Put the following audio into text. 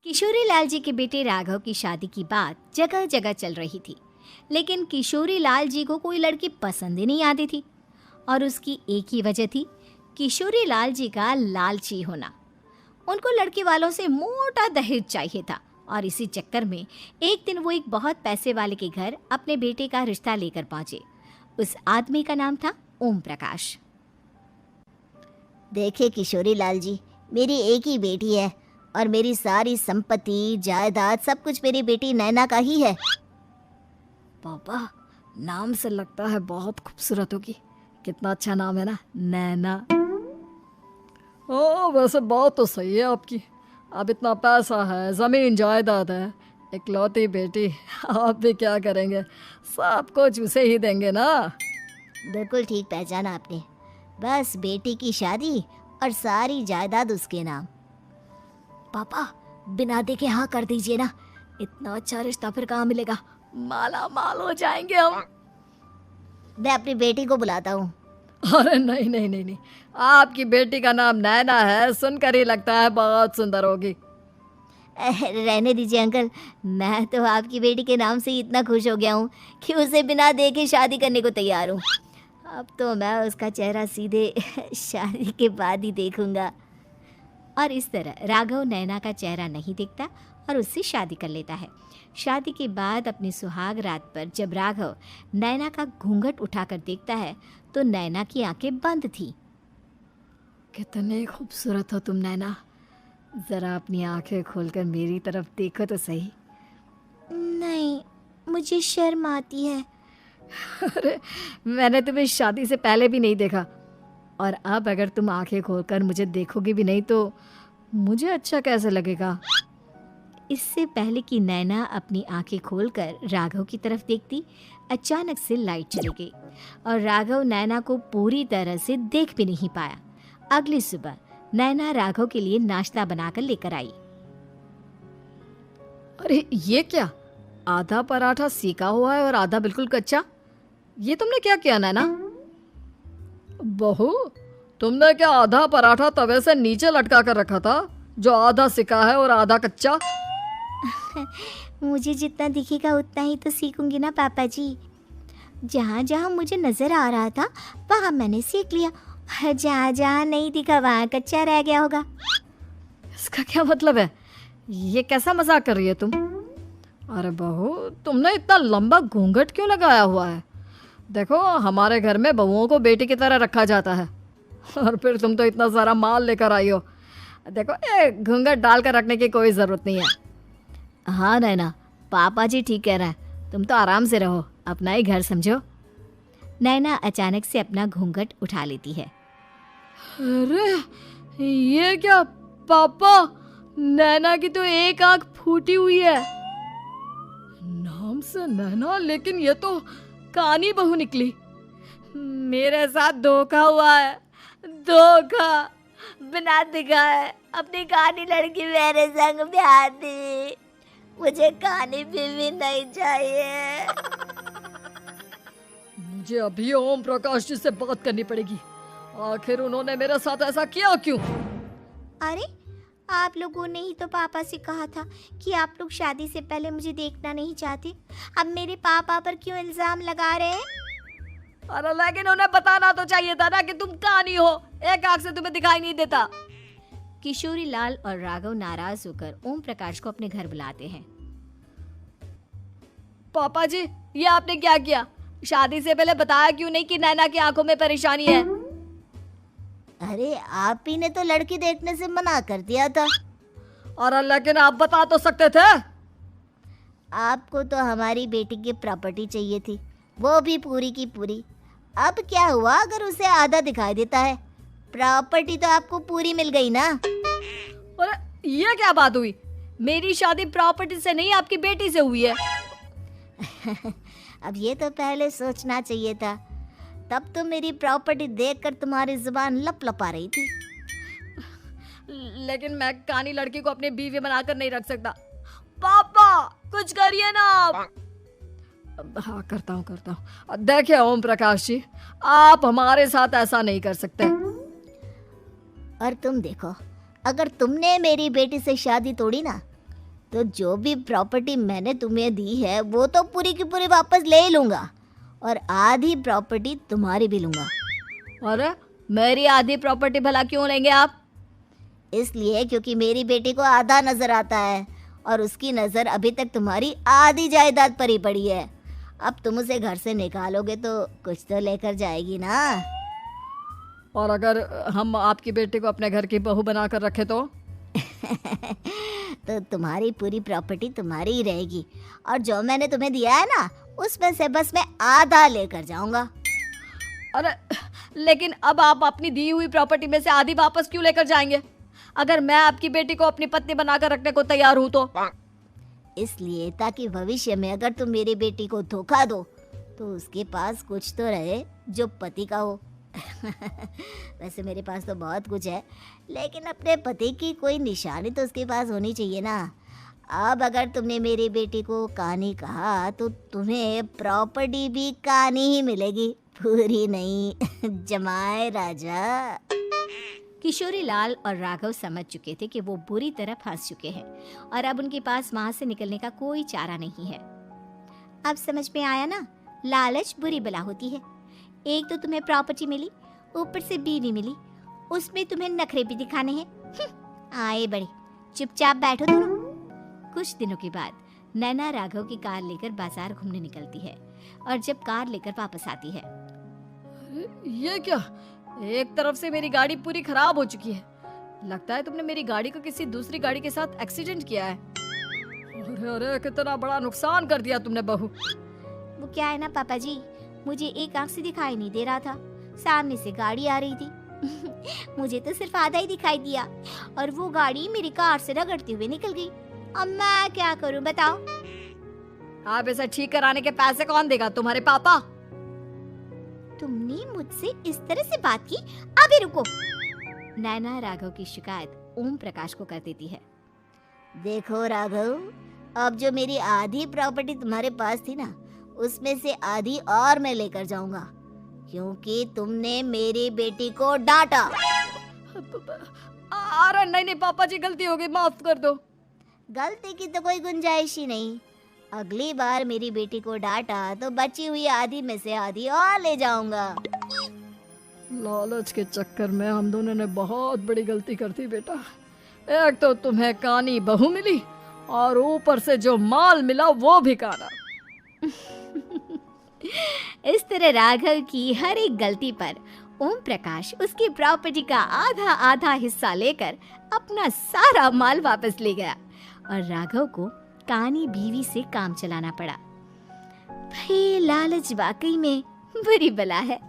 किशोरी लाल जी के बेटे राघव की शादी की बात जगह जगह चल रही थी, लेकिन किशोरी लाल जी को कोई लड़की पसंद ही नहीं आती थी। और उसकी एक ही वजह थी, किशोरी लाल जी का लालची होना। उनको लड़के वालों से मोटा दहेज चाहिए था और इसी चक्कर में एक दिन वो एक बहुत पैसे वाले के घर अपने बेटे का रिश्ता लेकर पहुंचे। उस आदमी का नाम था ओम प्रकाश। देखिए किशोरी लाल जी, मेरी एक ही बेटी है और मेरी सारी संपत्ति जायदाद सब कुछ मेरी बेटी नैना का ही है। पापा, नाम से लगता है बहुत खूबसूरत होगी। कितना अच्छा नाम है ना, नैना। ओ, वैसे बात तो सही है आपकी। अब इतना पैसा है, ज़मीन जायदाद है, इकलौती बेटी, आप भी क्या करेंगे? सब कुछ उसे ही देंगे ना। बिल्कुल ठीक पहचाना आपने। बस बेटी की शादी और सारी जायदाद उसके नाम। पापा, बिना देखे हाँ कर दीजिए ना। इतना अच्छा रिश्ता फिर कहाँ मिलेगा? माला माल हो जाएंगे हम। मैं अपनी बेटी को बुलाता हूँ। अरे नहीं नहीं नहीं नहीं, आपकी बेटी का नाम नैना है, सुनकर ही लगता है बहुत सुंदर होगी। रहने दीजिए अंकल, मैं तो आपकी बेटी के नाम से ही इतना खुश हो गया हूँ कि उसे बिना देखे शादी करने को तैयार हूँ। अब तो मैं उसका चेहरा सीधे शादी के बाद ही देखूंगा। और इस तरह राघव नैना का चेहरा नहीं देखता और उससे शादी कर लेता है। शादी के बाद अपनी सुहाग रात पर जब राघव नैना का घूंघट उठाकर देखता है तो नैना की आंखें बंद थी। कितने खूबसूरत हो तुम नैना, जरा अपनी आंखें खोलकर मेरी तरफ देखो तो सही। नहीं, मुझे शर्म आती है। अरे, मैंने तुम्हें शादी से पहले भी नहीं देखा, और अब अगर तुम आंखें खोलकर मुझे देखोगी भी नहीं तो मुझे अच्छा कैसे लगेगा? इससे पहले कि नैना अपनी आंखें खोलकर राघव की तरफ देखती, अचानक से लाइट चली गई और राघव नैना को पूरी तरह से देख भी नहीं पाया। अगली सुबह नैना राघव के लिए नाश्ता बनाकर लेकर आई। अरे ये क्या, आधा पराठा सेका हुआ है और आधा बिल्कुल कच्चा। ये तुमने क्या किया नैना? बहू, तुमने क्या आधा पराठा तवे से नीचे लटका कर रखा था, जो आधा सिका है और आधा कच्चा? मुझे जितना दिखेगा उतना ही तो सीखूंगी ना पापा जी। जहाँ जहाँ मुझे नजर आ रहा था वहाँ मैंने सीख लिया, जहाँ जहाँ नहीं दिखा वहाँ कच्चा रह गया होगा। इसका क्या मतलब है? ये कैसा मजाक कर रही है तुम? अरे बहू, तुमने इतना लंबा घूंघट क्यों लगाया हुआ है? देखो, हमारे घर में बहुओं को बेटी की तरह रखा जाता है, और फिर तुम तो इतना सारा माल लेकर आई हो। देखो, ये घूंघट डाल कर रखने की कोई ज़रूरत नहीं है। हाँ नैना, पापा जी ठीक कह रहे हैं, तुम तो आराम से रहो, अपना ही घर समझो। नैना अचानक से अपना घूंघट उठा लेती है। अरे ये क्या पापा, नैना की तो एक आंख फूटी हुई है। नाम से नैना, लेकिन ये तो कानी बहू निकली। मेरे साथ धोखा हुआ है, धोखा। बिना दिखाए अपनी कानी लड़की मेरे संग ब्याह दी। मुझे कानी बीवी नहीं चाहिए। मुझे अभी ओम प्रकाश जी से बात करनी पड़ेगी। आखिर उन्होंने मेरे साथ ऐसा किया क्यों? अरे, आप लोगों ने ही तो पापा से कहा था कि आप लोग शादी से पहले मुझे देखना नहीं चाहते। अब मेरे पापा पर क्यों इल्जाम लगा रहे हैं? अरे लेकिन उन्हें बताना तो चाहिए था ना कि तुम कानी हो, एक आंख से तुम्हें दिखाई नहीं देता। किशोरी लाल और राघव नाराज होकर ओम प्रकाश को अपने घर बुलाते हैं। पापा जी, ये आपने क्या किया? शादी से पहले बताया क्यों नहीं कि नैना की आंखों में परेशानी है? अरे, आप ही ने तो लड़की देखने से मना कर दिया था। और लेकिन आप बता तो सकते थे। आपको तो हमारी बेटी की प्रॉपर्टी चाहिए थी, वो भी पूरी की पूरी। अब क्या हुआ अगर उसे आधा दिखाई देता है? प्रॉपर्टी तो आपको पूरी मिल गई ना। और ये क्या बात हुई? मेरी शादी प्रॉपर्टी से नहीं, आपकी बेटी से हुई है। अब ये तो पहले सोचना चाहिए था, तब तो मेरी प्रॉपर्टी देखकर तुम्हारी जुबान लपलपा रही थी। लेकिन मैं कानी लड़की को अपनी बीवी बनाकर नहीं रख सकता। पापा, कुछ करिए ना आप। हाँ, करता हूँ। देखिए ओम प्रकाश जी, आप हमारे साथ ऐसा नहीं कर सकते। और तुम देखो, अगर तुमने मेरी बेटी से शादी तोड़ी ना तो जो भी प्रॉपर्टी मैंने तुम्हें दी है वो तो पूरी की पूरी वापस ले ही लूँगा और आधी प्रॉपर्टी तुम्हारी भी लूँगा। अरे मेरी आधी प्रॉपर्टी भला क्यों लेंगे आप? इसलिए क्योंकि मेरी बेटी को आधा नज़र आता है और उसकी नज़र अभी तक तुम्हारी आधी जायदाद पर ही पड़ी है। अब तुम उसे घर से निकालोगे तो कुछ तो लेकर जाएगी ना। और अगर हम आपकी बेटी को अपने घर की बहू बना कर रखे तो? तो तुम्हारी पूरी प्रॉपर्टी तुम्हारी ही रहेगी और जो मैंने तुम्हें दिया है ना उसमें से बस मैं आधा लेकर जाऊंगा। अरे लेकिन अब आप अपनी दी हुई प्रॉपर्टी में से आधी वापस क्यों लेकर जाएंगे? अगर मैं आपकी बेटी को अपनी पत्नी बनाकर रखने को तैयार हूं तो? इसलिए ताकि भविष्य में अगर तुम मेरी बेटी को धोखा दो तो उसके पास कुछ तो रहे जो पति का हो। वैसे मेरे पास तो बहुत कुछ है लेकिन अपने पति की कोई निशानी तो उसके पास होनी चाहिए ना। अब अगर तुमने मेरी बेटी को कहानी कहा तो तुम्हें प्रॉपर्टी भी कहानी ही मिलेगी, पूरी नहीं। जमाए राजा। किशोरी लाल और राघव समझ चुके थे कि वो बुरी तरह फंस चुके हैं और अब उनके पास वहां से निकलने का कोई चारा नहीं है। अब समझ में आया ना, लालच बुरी बला होती है। एक तो तुम्हें प्रॉपर्टी मिली, ऊपर से बीवी मिली, उसमें तुम्हें नखरे भी दिखाने हैं। आए बड़े, चुपचाप बैठो दोनों। कुछ दिनों के बाद नैना राघव की कार लेकर बाजार घूमने निकलती है और जब कार लेकर वापस आती है, ये क्या? एक तरफ से मेरी गाड़ी पूरी खराब हो चुकी है। लगता है तुमने मेरी गाड़ी को किसी दूसरी गाड़ी के साथ एक्सीडेंट किया है। अरे अरे कितना बड़ा नुकसान कर दिया तुमने बहू। वो क्या है ना पापा जी, मुझे एक आंख से दिखाई नहीं दे रहा था, सामने से गाड़ी आ रही थी। मुझे तो सिर्फ आधा ही दिखाई दिया और वो गाड़ी मेरी कार से रगड़ते हुए निकल गई। अब मैं क्या करूं बताओ? आप इसे ठीक कराने के पैसे कौन देगा? तुम्हारे पापा। तुमने मुझसे इस तरह से बात की? अभी रुको। नैना राघव की शिकायत ओम प्रकाश को कर देती है। देखो राघव, अब जो मेरी आधी प्रॉपर्टी तुम्हारे पास थी ना उसमें से आधी और मैं लेकर जाऊंगा क्योंकि तुमने मेरी बेटी को डांटा। अरे नहीं नहीं पापा जी, गलती हो गई, माफ कर दो। गलती की तो कोई गुंजाइश ही नहीं। अगली बार मेरी बेटी को डांटा तो बची हुई आधी में से आधी और ले जाऊंगा। लालच के चक्कर में हम दोनों ने बहुत बड़ी गलती कर दी बेटा। एक तो तुम्हें कानी बहू मिली और ऊपर से जो माल मिला वो भी काना। इस तरह राघव की हर एक गलती पर ओम प्रकाश उसकी प्रॉपर्टी का आधा आधा हिस्सा लेकर अपना सारा माल वापस ले गया और राघव को कानी बीवी से काम चलाना पड़ा। भाई लालच वाकई में बुरी बला है।